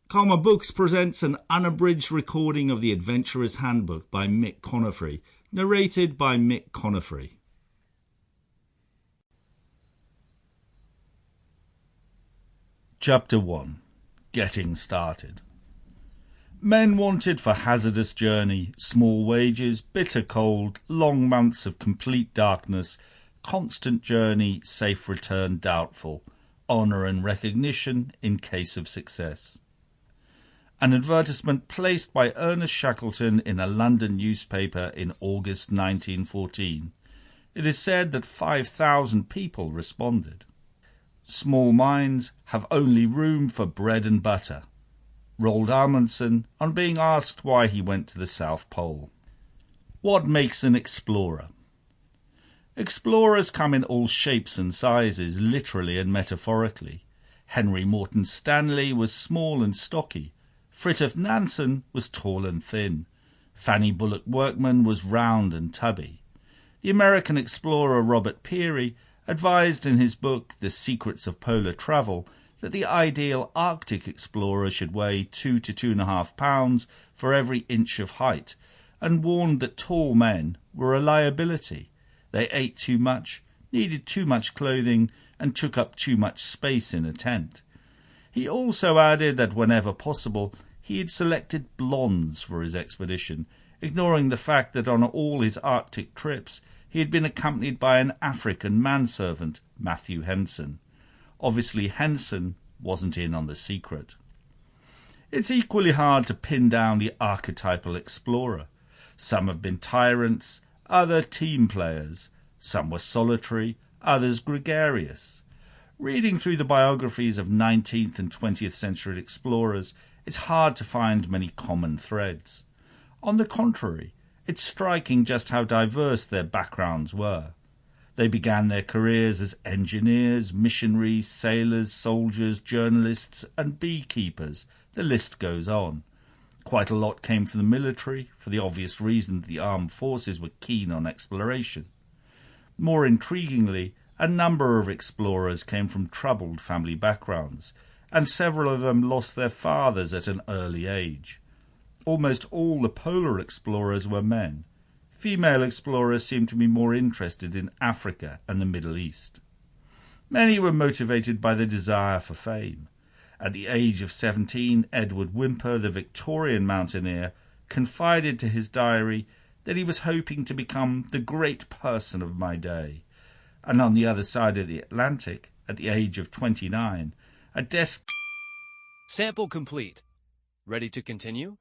Comma Books presents an unabridged recording of The Adventurer's Handbook by Mickconefrey, narrated by Mickconefrey. Chapter 1. Getting Started. Men wanted for hazardous journey, small wages, bitter cold, long months of complete darkness, constant journey, safe return doubtful, honour and recognition in case of success. An advertisement placed by Ernest Shackleton in a London newspaper in August 1914. It is said that 5,000 people responded. Small minds have only room for bread and butter. Roald Amundsen on being asked why he went to the South Pole. What makes an explorer? Explorers come in all shapes and sizes, literally and metaphorically. Henry Morton Stanley was small and stocky. Fridtjof Nansen was tall and thin. Fanny Bullock Workman was round and tubby. The American explorer Robert Peary advised in his book The Secrets of Polar Travel that the ideal Arctic explorer should weigh 2 to 2.5 pounds for every inch of height, and warned that tall men were a liability. They ate too much, needed too much clothing, and took up too much space in a tent. He also added that whenever possible, he had selected blondes for his expedition, ignoring the fact that on all his Arctic trips he had been accompanied by an African manservant, Matthew Henson. Obviously Henson wasn't in on the secret. It's equally hard to pin down the archetypal explorer. Some have been tyrants, other team players. Some were solitary, others gregarious. Reading through the biographies of 19th and 20th century explorers, it's hard to find many common threads. On the contrary, it's striking just how diverse their backgrounds were. They began their careers as engineers, missionaries, sailors, soldiers, journalists, and beekeepers. The list goes on. Quite a lot came from the military, for the obvious reason that the armed forces were keen on exploration. More intriguingly, a number of explorers came from troubled family backgrounds, and several of them lost their fathers at an early age. Almost all the polar explorers were men. Female explorers seemed to be more interested in Africa and the Middle East. Many were motivated by the desire for fame. At the age of 17, Edward Whymper, the Victorian mountaineer, confided to his diary that he was hoping to become the great person of my day. And on the other side of the Atlantic, at the age of 29, a desk... Sample complete. Ready to continue?